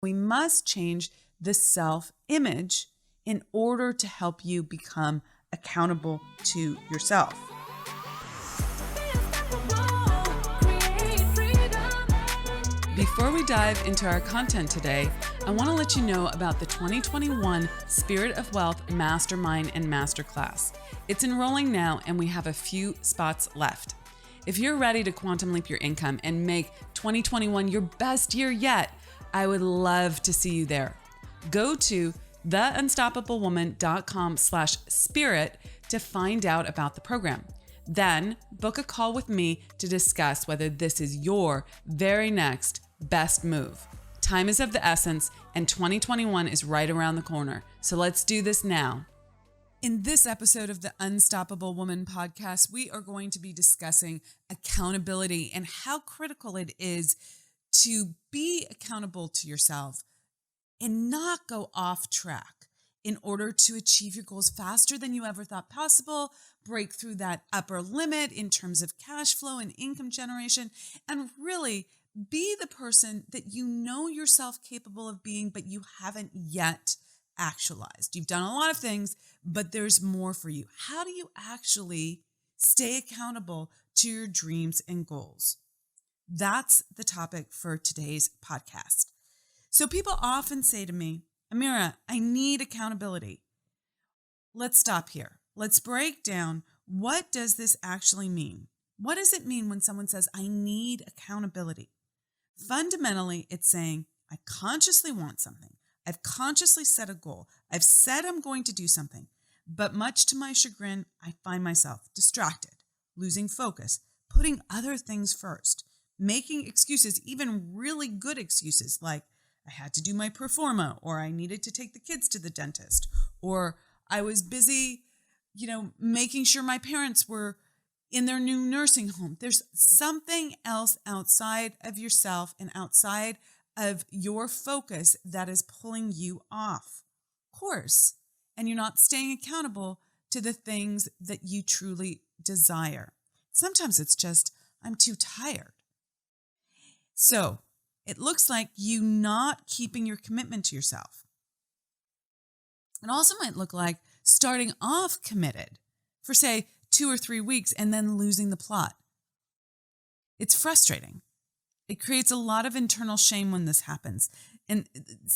We must change the self-image in order to help you become accountable to yourself. Before we dive into our content today, I want to let you know about the 2021 Spirit of Wealth Mastermind and Masterclass. It's enrolling now and we have a few spots left. If you're ready to quantum leap your income and make 2021 your best year yet, I would love to see you there. Go to theunstoppablewoman.com/spirit to find out about the program. Then book a call with me to discuss whether this is your very next best move. Time is of the essence and 2021 is right around the corner. So let's do this now. In this episode of the Unstoppable Woman podcast, we are going to be discussing accountability and how critical it is to be accountable to yourself and not go off track in order to achieve your goals faster than you ever thought possible, break through that upper limit in terms of cash flow and income generation, and really be the person that you know yourself capable of being, but you haven't yet actualized. You've done a lot of things, but there's more for you. How do you actually stay accountable to your dreams and goals? That's the topic for today's podcast. So people often say to me, Amira, I need accountability. Let's stop here. Let's break down, what does this actually mean? What does it mean when someone says, I need accountability? Fundamentally, it's saying, I consciously want something. I've consciously set a goal. I've said I'm going to do something, but much to my chagrin, I find myself distracted, losing focus, putting other things first, making excuses, even really good excuses like I had to do my pro forma, or I needed to take the kids to the dentist, or I was busy, making sure my parents were in their new nursing home. There's something else outside of yourself and outside of your focus that is pulling you off course, and you're not staying accountable to the things that you truly desire. Sometimes it's just, I'm too tired. So it looks like you not keeping your commitment to yourself. It also might look like starting off committed for, say, 2 or 3 weeks and then losing the plot. It's frustrating. It creates a lot of internal shame when this happens. And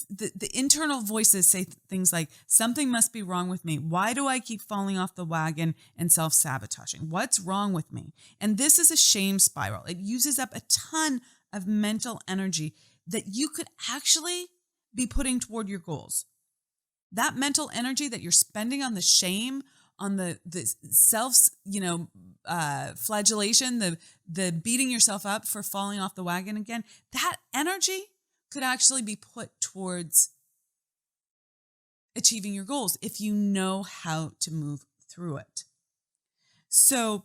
the internal voices say things like, something must be wrong with me. Why do I keep falling off the wagon and self-sabotaging? What's wrong with me? And this is a shame spiral. It uses up a ton of mental energy that you could actually be putting toward your goals. That mental energy that you're spending on the shame, on the self, flagellation, the beating yourself up for falling off the wagon again, that energy could actually be put towards achieving your goals if you know how to move through it. So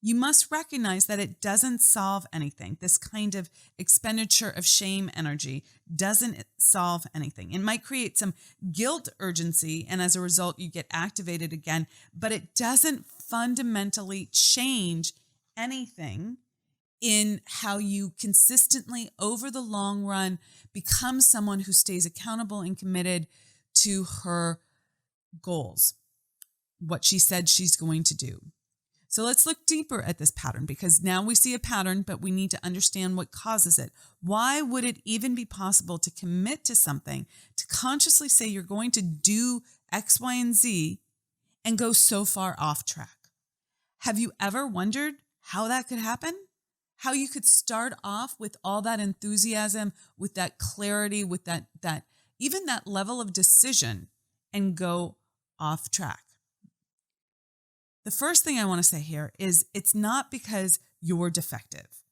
you must recognize that it doesn't solve anything. This kind of expenditure of shame energy doesn't solve anything. It might create some guilt urgency, and as a result, you get activated again, but it doesn't fundamentally change anything in how you consistently, over the long run, become someone who stays accountable and committed to her goals, what she said she's going to do. So let's look deeper at this pattern, because now we see a pattern, but we need to understand what causes it. Why would it even be possible to commit to something, to consciously say you're going to do X, Y, and Z and go so far off track? Have you ever wondered how that could happen? How you could start off with all that enthusiasm, with that clarity, with that even that level of decision, and go off track? The first thing I want to say here is it's not because you're defective.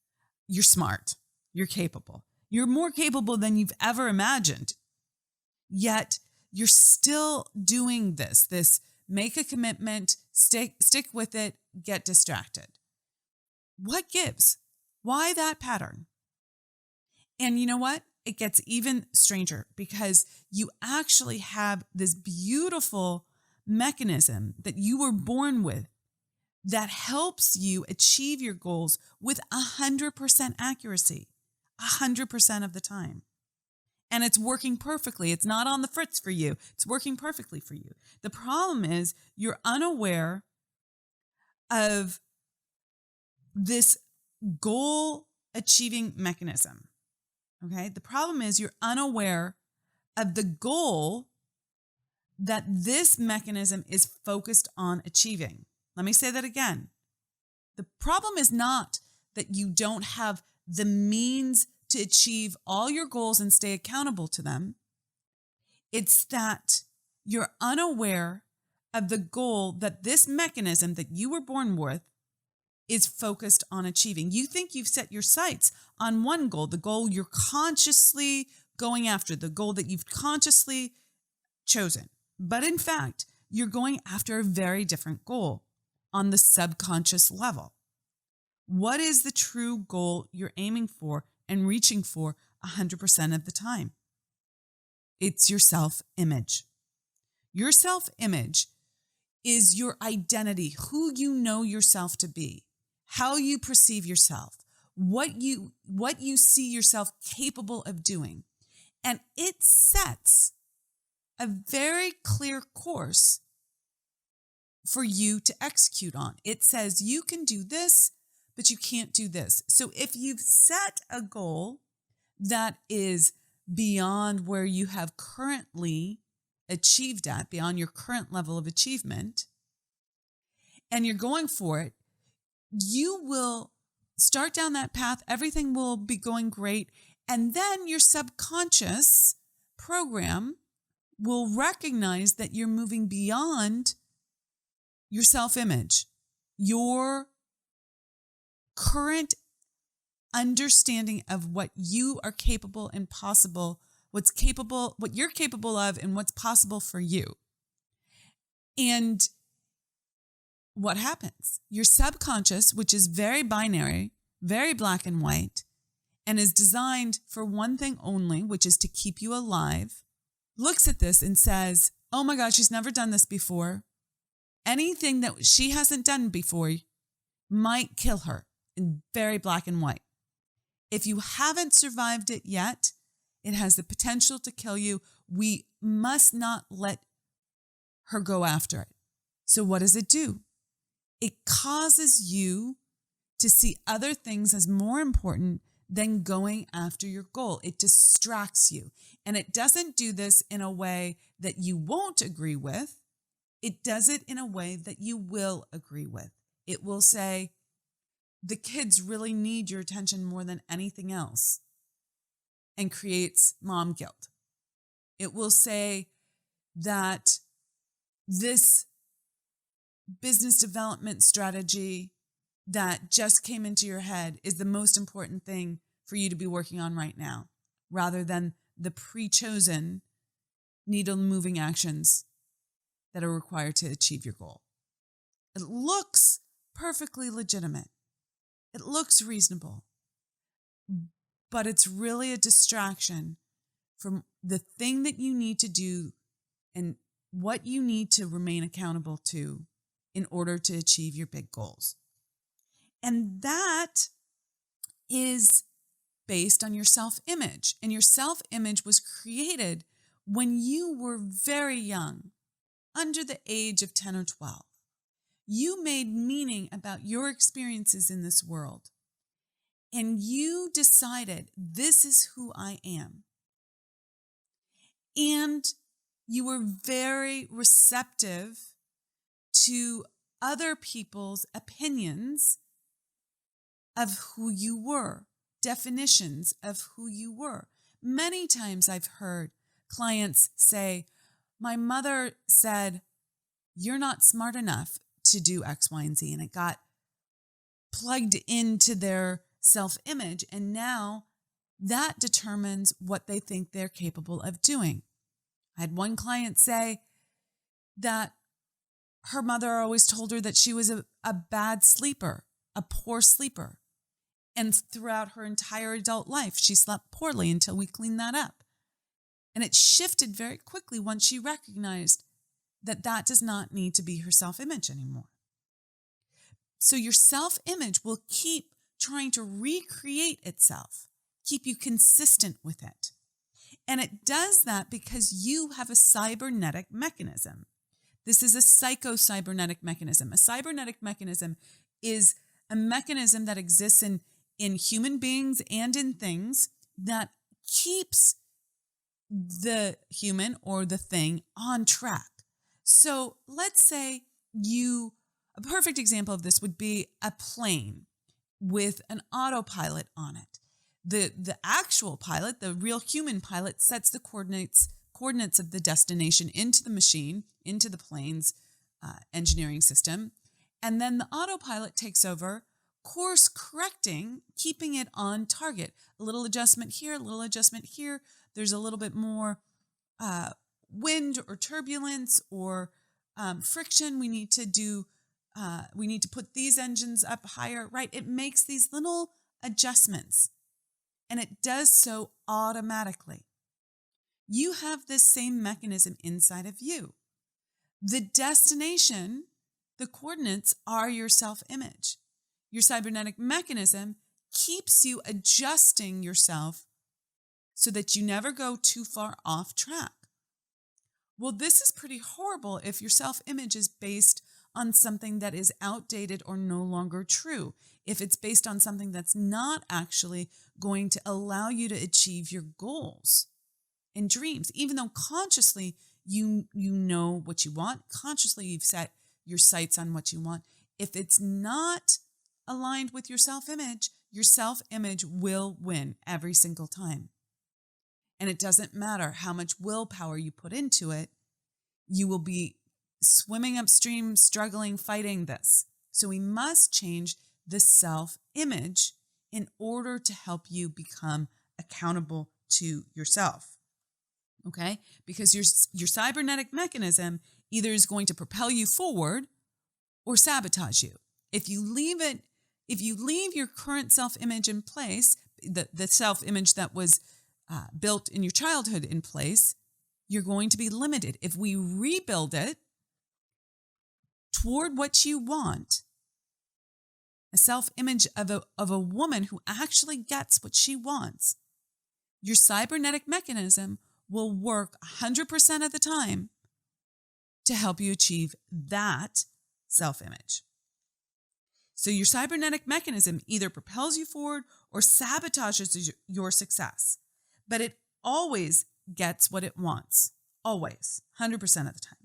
You're smart. You're capable. You're more capable than you've ever imagined. Yet you're still doing this make a commitment, stick with it, get distracted. What gives? Why that pattern? And you know what? It gets even stranger, because you actually have this beautiful mechanism that you were born with that helps you achieve your goals with 100% accuracy, 100% of the time. and it's working perfectly. It's not on the fritz for you. It's working perfectly for you. The problem is you're unaware of this goal achieving mechanism. Okay. The problem is you're unaware of the goal that this mechanism is focused on achieving. Let me say that again. The problem is not that you don't have the means to achieve all your goals and stay accountable to them. It's that you're unaware of the goal that this mechanism that you were born with is focused on achieving. You think you've set your sights on one goal, the goal you're consciously going after, the goal that you've consciously chosen. But in fact, you're going after a very different goal on the subconscious level. What is the true goal you're aiming for and reaching for 100% of the time? It's your self-image. Your self-image is your identity, who you know yourself to be, how you perceive yourself, what you see yourself capable of doing. And it sets a very clear course for you to execute on. It says you can do this, but you can't do this. So if you've set a goal that is beyond where you have currently achieved at, beyond your current level of achievement, and you're going for it, you will start down that path. Everything will be going great. And then your subconscious program will recognize that you're moving beyond your self-image, your current understanding of what you are capable and possible, what you're capable of and what's possible for you. And what happens? Your subconscious, which is very binary, very black and white, and is designed for one thing only, which is to keep you alive, looks at this and says, oh my God, she's never done this before. Anything that she hasn't done before might kill her, in very black and white. If you haven't survived it yet, it has the potential to kill you. We must not let her go after it. So what does it do? It causes you to see other things as more important than going after your goal. It distracts you. And it doesn't do this in a way that you won't agree with. It does it in a way that you will agree with. It will say, the kids really need your attention more than anything else, and creates mom guilt. It will say that this business development strategy that just came into your head is the most important thing for you to be working on right now, rather than the pre-chosen needle-moving actions that are required to achieve your goal. It looks perfectly legitimate. It looks reasonable, but it's really a distraction from the thing that you need to do and what you need to remain accountable to in order to achieve your big goals. And that is based on your self-image. And your self-image was created when you were very young, under the age of 10 or 12. You made meaning about your experiences in this world. And you decided, this is who I am. And you were very receptive to other people's opinions of who you were, definitions of who you were. Many times I've heard clients say, my mother said, you're not smart enough to do X, Y, and Z. And it got plugged into their self-image. And now that determines what they think they're capable of doing. I had one client say that her mother always told her that she was a bad sleeper, a poor sleeper. And throughout her entire adult life, she slept poorly until we cleaned that up. And it shifted very quickly once she recognized that that does not need to be her self-image anymore. So your self-image will keep trying to recreate itself, keep you consistent with it. And it does that because you have a cybernetic mechanism. This is a psychocybernetic mechanism. A cybernetic mechanism is a mechanism that exists in human beings and in things that keeps the human or the thing on track. So let's say a perfect example of this would be a plane with an autopilot on it. The actual pilot, the real human pilot, sets the coordinates of the destination into the machine, into the plane's engineering system. And then the autopilot takes over, course correcting, keeping it on target. A little adjustment here, a little adjustment here. There's a little bit more wind or turbulence or friction. We need to put these engines up higher, right? It makes these little adjustments, and it does so automatically. You have this same mechanism inside of you. The destination, the coordinates, are your self-image. Your cybernetic mechanism keeps you adjusting yourself so that you never go too far off track. Well, this is pretty horrible if your self-image is based on something that is outdated or no longer true. If it's based on something that's not actually going to allow you to achieve your goals and dreams, even though consciously you know what you want, consciously you've set your sights on what you want. If it's not aligned with your self-image will win every single time. And it doesn't matter how much willpower you put into it, you will be swimming upstream, struggling, fighting this. So we must change the self-image in order to help you become accountable to yourself. Okay? Because your cybernetic mechanism either is going to propel you forward or sabotage you. If you leave your current self-image in place, the self-image that was built in your childhood in place, you're going to be limited. If we rebuild it toward what you want, a self-image of a woman who actually gets what she wants, your cybernetic mechanism will work 100% of the time to help you achieve that self-image. So your cybernetic mechanism either propels you forward or sabotages your success, but it always gets what it wants, always, 100% of the time.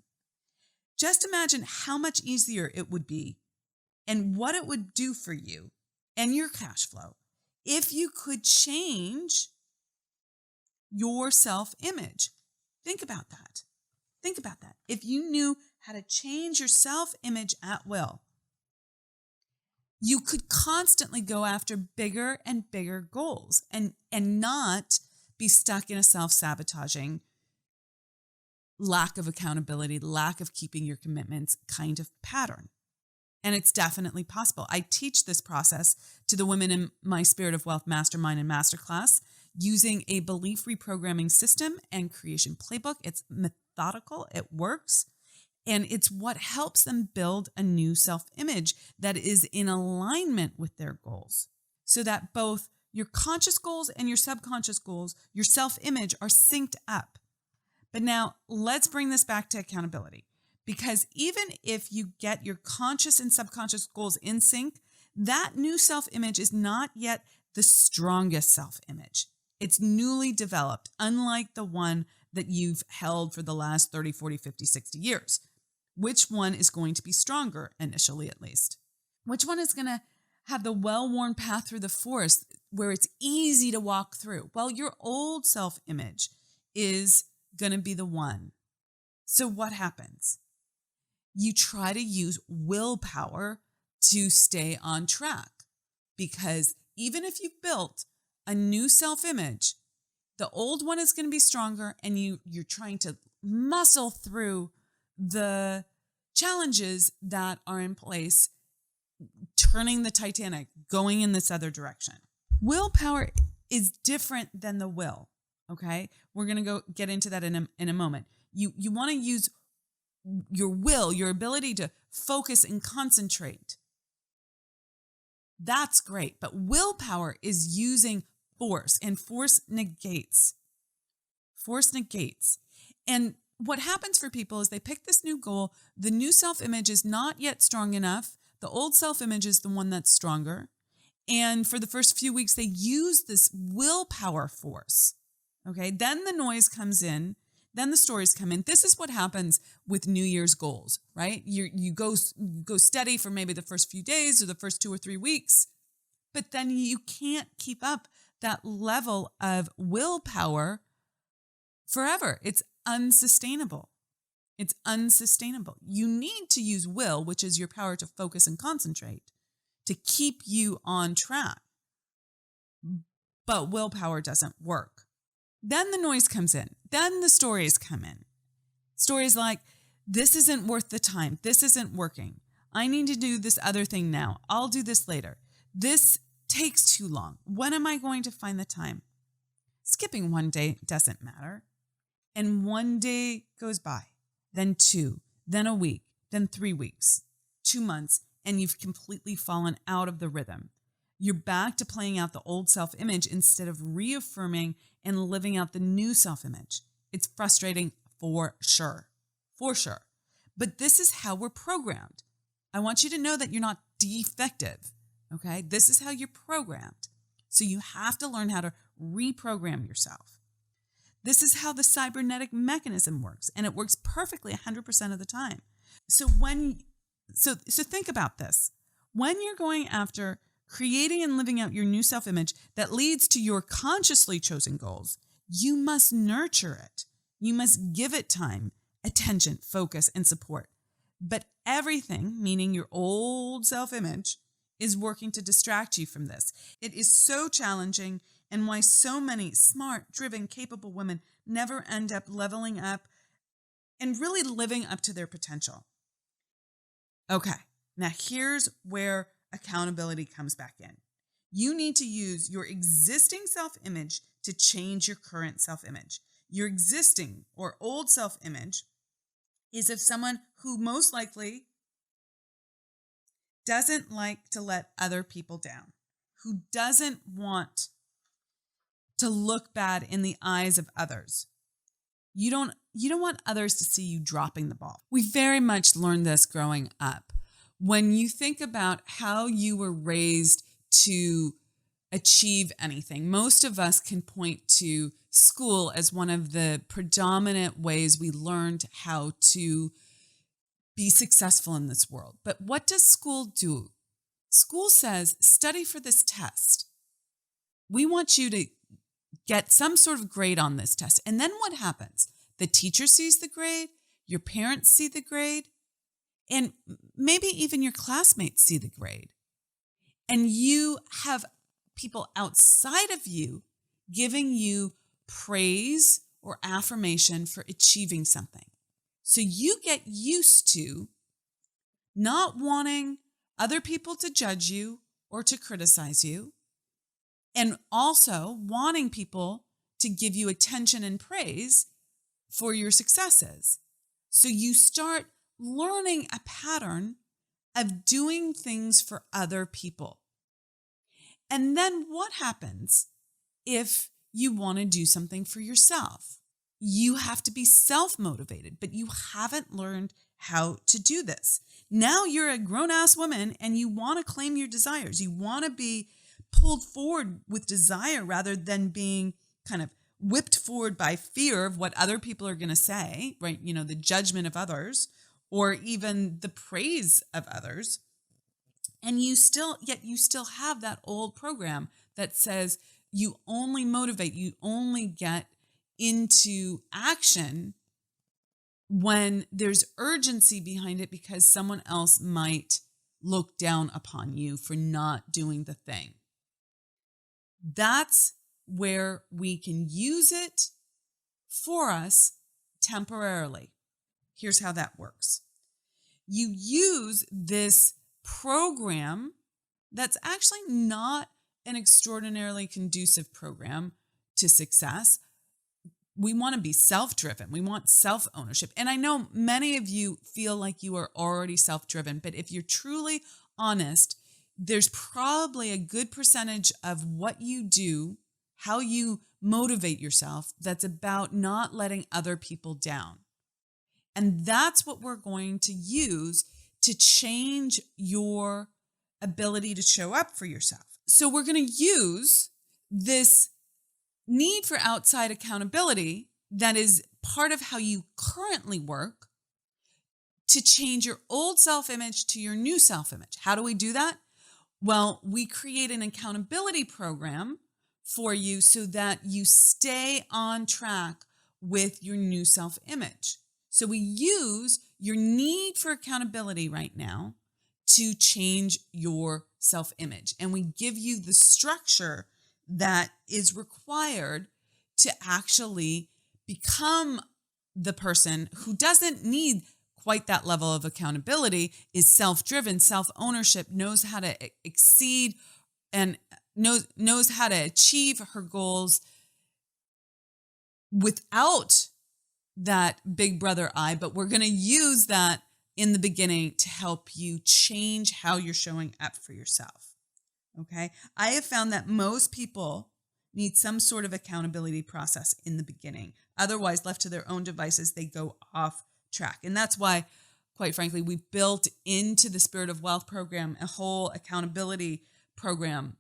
Just imagine how much easier it would be and what it would do for you and your cash flow if you could change your self-image. Think about that. Think about that. If you knew how to change your self-image at will, you could constantly go after bigger and bigger goals and not be stuck in a self-sabotaging, lack of accountability, lack of keeping your commitments kind of pattern. And it's definitely possible. I teach this process to the women in my Spirit of Wealth Mastermind and Masterclass using a belief reprogramming system and creation playbook. It's methodical, it works, and it's what helps them build a new self-image that is in alignment with their goals, so that both your conscious goals and your subconscious goals, your self-image, are synced up. But now let's bring this back to accountability, because even if you get your conscious and subconscious goals in sync, that new self-image is not yet the strongest self-image. It's newly developed, unlike the one that you've held for the last 30, 40, 50, 60 years. Which one is going to be stronger, initially at least? Which one is going to have the well-worn path through the forest where it's easy to walk through? Well, your old self-image is going to be the one. So what happens? You try to use willpower to stay on track, because even if you've built a new self-image, the old one is going to be stronger, and you're trying to muscle through the challenges that are in place, turning the Titanic, going in this other direction. Willpower is different than the will. Okay, we're going to get into that in a moment. You want to use your will, your ability to focus and concentrate. That's great, but willpower is using force, and force negates Force negates. And what happens for people is they pick this new goal. The new self-image is not yet strong enough. The old self-image is the one that's stronger. And for the first few weeks, they use this willpower force. Okay. Then the noise comes in. Then the stories come in. This is what happens with New Year's goals, right? You go steady for maybe the first few days or the first 2 or 3 weeks, but then you can't keep up that level of willpower forever. It's unsustainable. It's unsustainable. You need to use will, which is your power to focus and concentrate, to keep you on track. But willpower doesn't work. Then the noise comes in. Then the stories come in. Stories like, this isn't worth the time. This isn't working. I need to do this other thing now. I'll do this later. This takes too long. When am I going to find the time? Skipping one day doesn't matter. And one day goes by, then 2, then a week, then 3 weeks, 2 months, and you've completely fallen out of the rhythm. You're back to playing out the old self-image instead of reaffirming and living out the new self-image. It's frustrating for sure, But this is how we're programmed. I want you to know that you're not defective, okay? This is how you're programmed. So you have to learn how to reprogram yourself. This is how the cybernetic mechanism works, and it works perfectly 100% of the time. So think about this. When you're going after creating and living out your new self-image that leads to your consciously chosen goals, you must nurture it. You must give it time, attention, focus, and support. But everything, meaning your old self-image, is working to distract you from this. It is so challenging, and why so many smart, driven, capable women never end up leveling up and really living up to their potential. Okay, now here's where accountability comes back in. You need to use your existing self-image to change your current self-image. Your existing or old self-image is of someone who most likely doesn't like to let other people down, who doesn't want to look bad in the eyes of others. You don't want others to see you dropping the ball. We very much learned this growing up. When you think about how you were raised to achieve anything, most of us can point to school as one of the predominant ways we learned how to be successful in this world. But what does school do? School says, study for this test. We want you to get some sort of grade on this test. And then what happens? The teacher sees the grade, your parents see the grade, and maybe even your classmates see the grade. And you have people outside of you giving you praise or affirmation for achieving something. So you get used to not wanting other people to judge you or to criticize you, and also wanting people to give you attention and praise for your successes. So you start learning a pattern of doing things for other people. And then what happens if you want to do something for yourself? You have to be self-motivated, but you haven't learned how to do this. Now you're a grown-ass woman and you want to claim your desires. You want to be pulled forward with desire rather than being kind of whipped forward by fear of what other people are going to say, right? You know, the judgment of others or even the praise of others. And you still have that old program that says you only motivate, you only get into action when there's urgency behind it because someone else might look down upon you for not doing the thing. That's where we can use it for us temporarily. Here's how that works. You use this program that's actually not an extraordinarily conducive program to success. We want to be self-driven. We want self-ownership. And I know many of you feel like you are already self-driven, but if you're truly honest, there's probably a good percentage of what you do how you motivate yourself that's about not letting other people down. And that's what we're going to use to change your ability to show up for yourself. So we're going to use this need for outside accountability that is part of how you currently work to change your old self-image to your new self-image. How do we do that? Well, we create an accountability program for you so that you stay on track with your new self-image. So we use your need for accountability right now to change your self-image. And we give you the structure that is required to actually become the person who doesn't need quite that level of accountability, is self-driven, self-ownership, knows how to exceed and knows how to achieve her goals without that big brother eye. But we're going to use that in the beginning to help you change how you're showing up for yourself. Okay. I have found that most people need some sort of accountability process in the beginning. Otherwise, left to their own devices, they go off track. And that's why, quite frankly, we built into the Spirit of Wealth program a whole accountability program.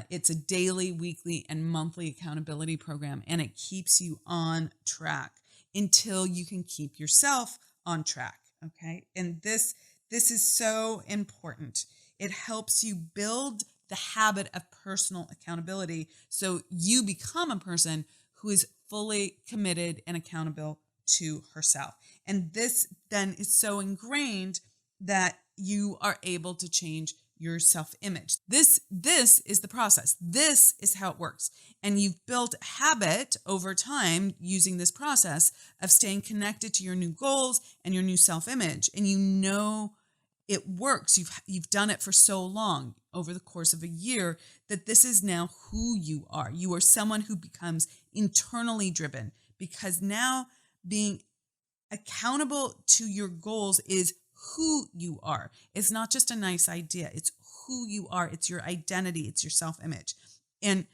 It's a daily, weekly, and monthly accountability program, and it keeps you on track until you can keep yourself on track. Okay. And this is so important. It helps you build the habit of personal accountability so you become a person who is fully committed and accountable to herself. And this then is so ingrained that you are able to change your self-image. This is the process. This is how it works. And you've built a habit over time using this process of staying connected to your new goals and your new self-image. And you know it works. You've done it for so long over the course of a year that this is now who you are. You are someone who becomes internally driven, because now being accountable to your goals is who you are. It's not just a nice idea. It's who you are. It's your identity. It's your self-image. And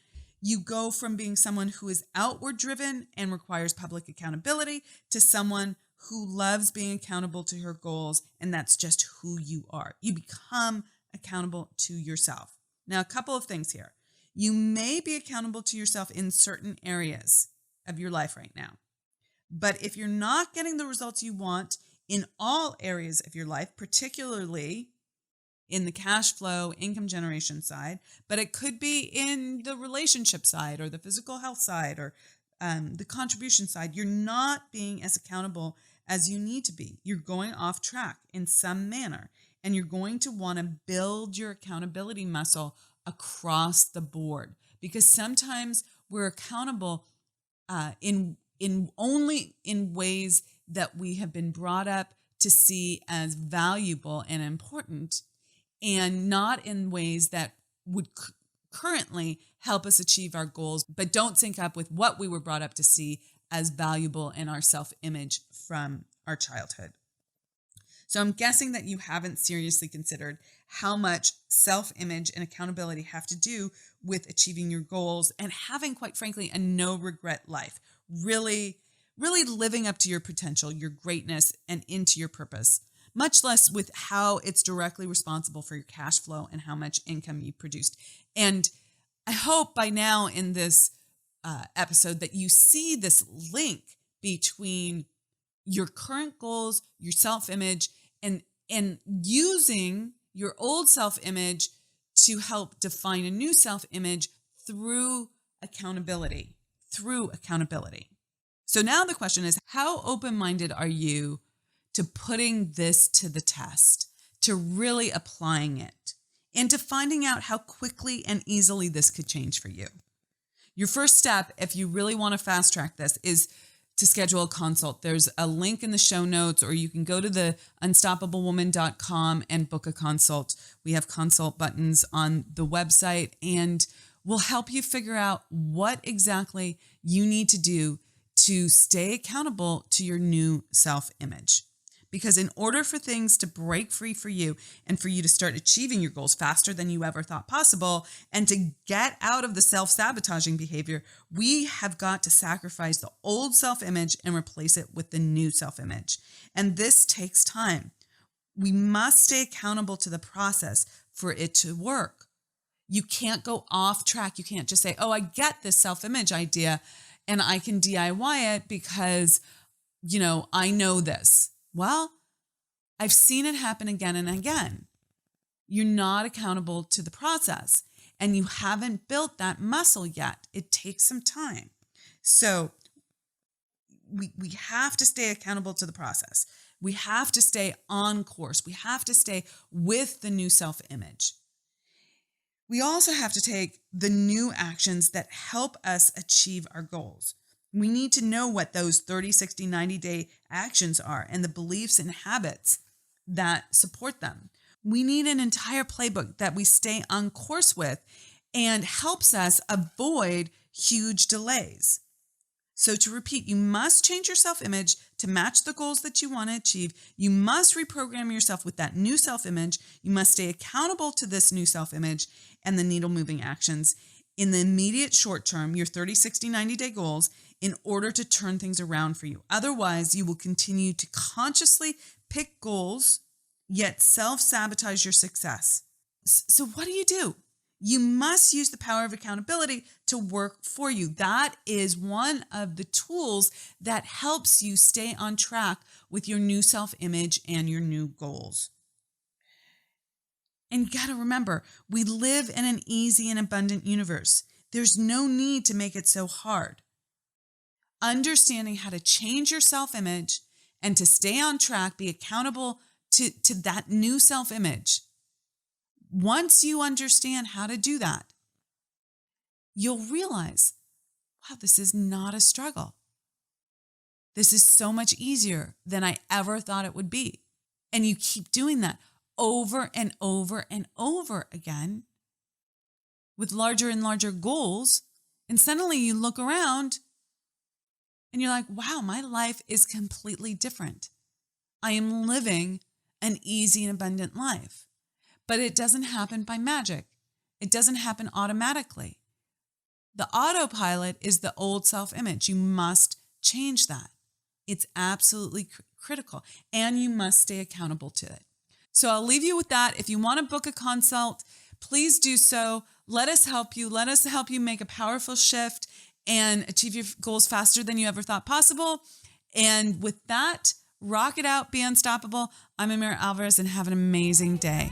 you go from being someone who is outward driven and requires public accountability to someone who loves being accountable to her goals. And that's just who you are. You become accountable to yourself. Now, a couple of things here. You may be accountable to yourself in certain areas of your life right now. But if you're not getting the results you want in all areas of your life, particularly in the cash flow, income generation side, but it could be in the relationship side or the physical health side or the contribution side, you're not being as accountable as you need to be. You're going off track in some manner, and you're going to want to build your accountability muscle across the board, because sometimes we're accountable in only in ways that we have been brought up to see as valuable and important, and not in ways that would currently help us achieve our goals, but don't sync up with what we were brought up to see as valuable in our self-image from our childhood. So I'm guessing that you haven't seriously considered how much self-image and accountability have to do with achieving your goals and having, quite frankly, a no-regret life. Really living up to your potential, your greatness, and into your purpose, much less with how it's directly responsible for your cash flow and how much income you produced. And I hope by now in this episode that you see this link between your current goals, your self-image, and using your old self-image to help define a new self-image through accountability. So now the question is, how open-minded are you to putting this to the test, to really applying it, and to finding out how quickly and easily this could change for you? Your first step, if you really want to fast track this, is to schedule a consult. There's a link in the show notes, or you can go to the unstoppablewoman.com and book a consult. We have consult buttons on the website, and we'll help you figure out what exactly you need to do to stay accountable to your new self-image. Because in order for things to break free for you and for you to start achieving your goals faster than you ever thought possible and to get out of the self-sabotaging behavior, we have got to sacrifice the old self-image and replace it with the new self-image. And this takes time. We must stay accountable to the process for it to work. You can't go off track. You can't just say, oh, I get this self-image idea and I can DIY it because, I know this. Well, I've seen it happen again and again. You're not accountable to the process and you haven't built that muscle yet. It takes some time. So we have to stay accountable to the process. We have to stay on course. We have to stay with the new self-image. We also have to take the new actions that help us achieve our goals. We need to know what those 30, 60, 90-day actions are and the beliefs and habits that support them. We need an entire playbook that we stay on course with and helps us avoid huge delays. So to repeat, you must change your self-image to match the goals that you want to achieve. You must reprogram yourself with that new self-image. You must stay accountable to this new self-image and the needle-moving actions in the immediate short term, your 30, 60, 90-day goals, in order to turn things around for you. Otherwise, you will continue to consciously pick goals, yet self-sabotage your success. So what do? You must use the power of accountability to work for you. That is one of the tools that helps you stay on track with your new self-image and your new goals. And you got to remember, we live in an easy and abundant universe. There's no need to make it so hard. Understanding how to change your self-image and to stay on track, be accountable to that new self-image. Once you understand how to do that, you'll realize, wow, this is not a struggle. This is so much easier than I ever thought it would be. And you keep doing that over and over and over again with larger and larger goals. And suddenly you look around and you're like, wow, my life is completely different. I am living an easy and abundant life. But it doesn't happen by magic. It doesn't happen automatically. The autopilot is the old self-image. You must change that. It's absolutely critical. And you must stay accountable to it. So I'll leave you with that. If you want to book a consult, please do so. Let us help you. Let us help you make a powerful shift and achieve your goals faster than you ever thought possible. And with that, rock it out, be unstoppable. I'm Amira Alvarez, and have an amazing day.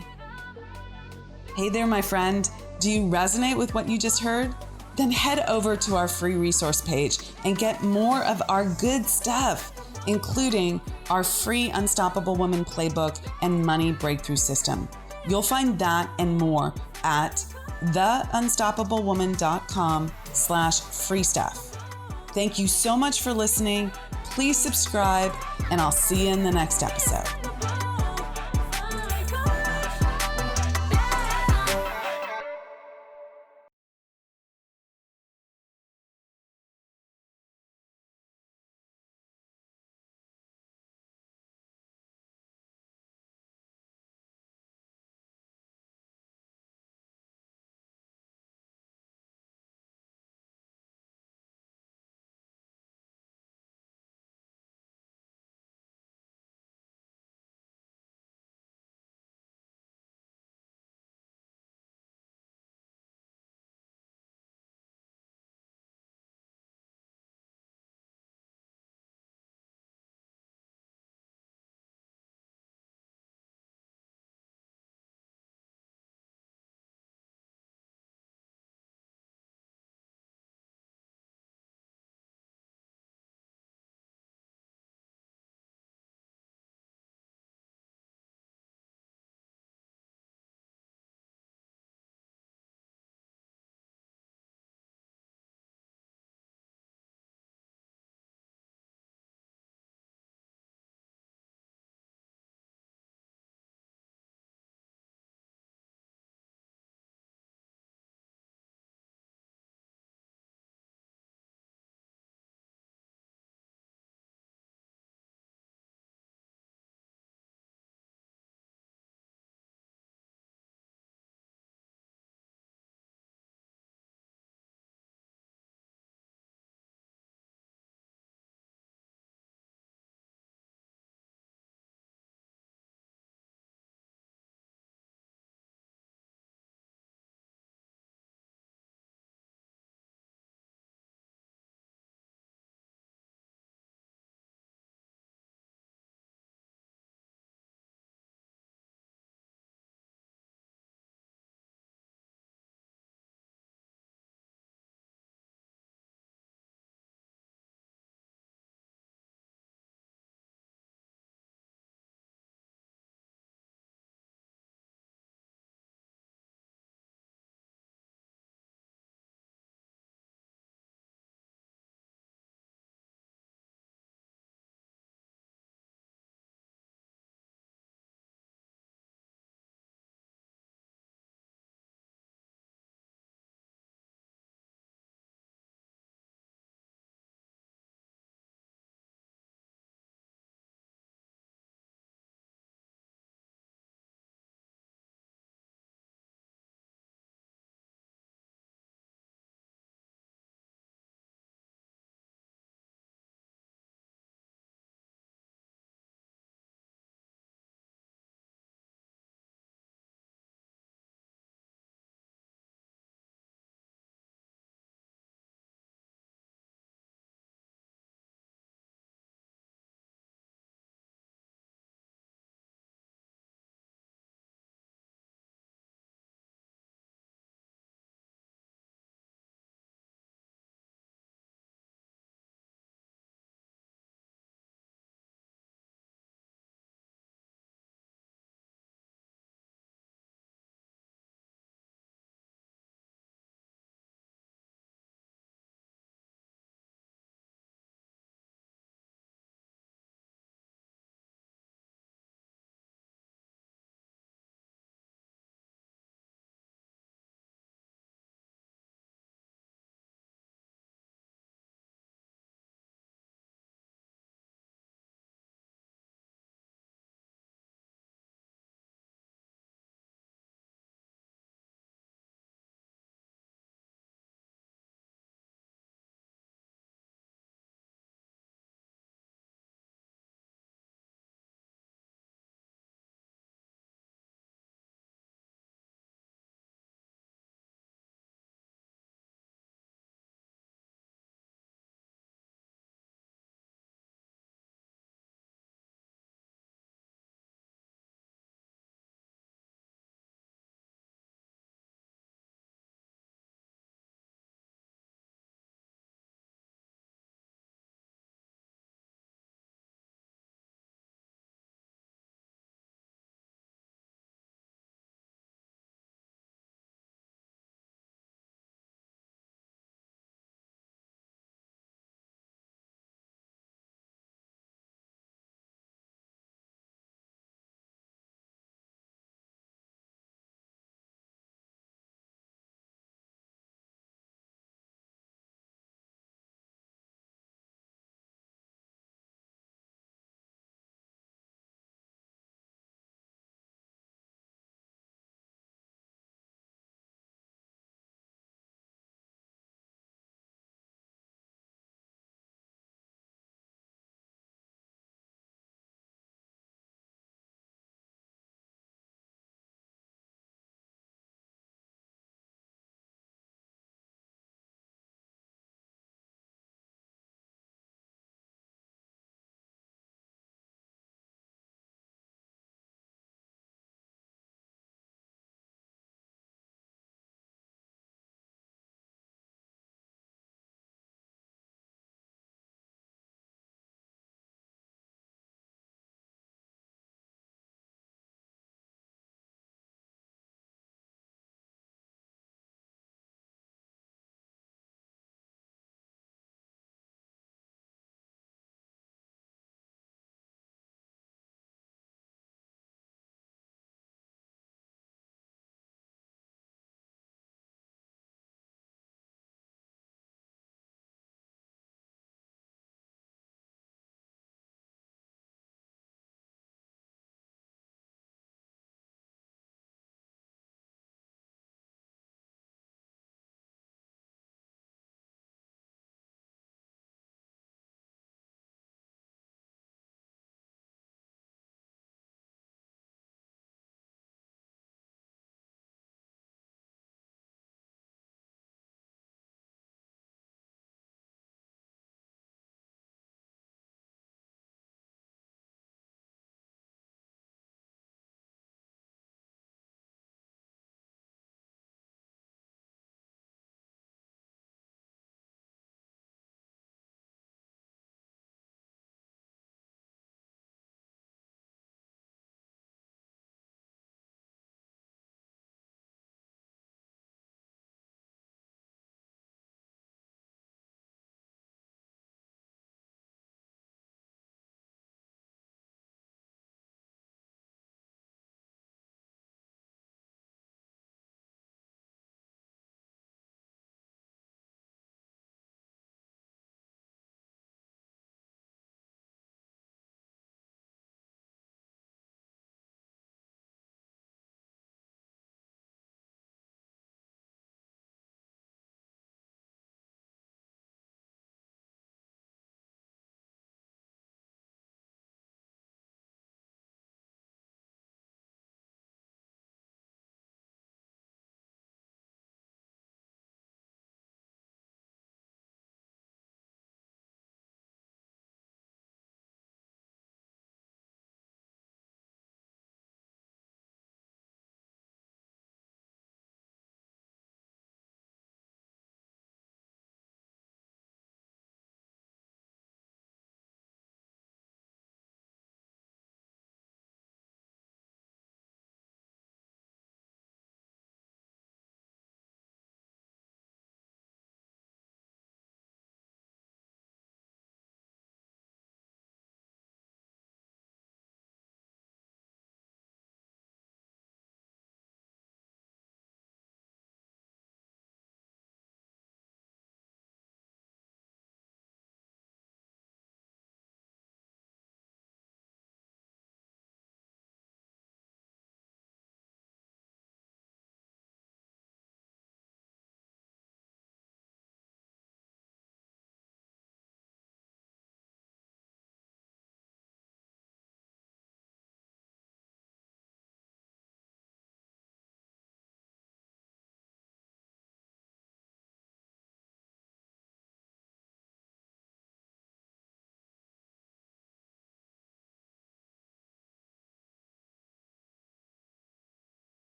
Hey there, my friend. Do you resonate with what you just heard? Then head over to our free resource page and get more of our good stuff, including our free Unstoppable Woman Playbook and Money Breakthrough System. You'll find that and more at theunstoppablewoman.com/free stuff. Thank you so much for listening. Please subscribe, and I'll see you in the next episode.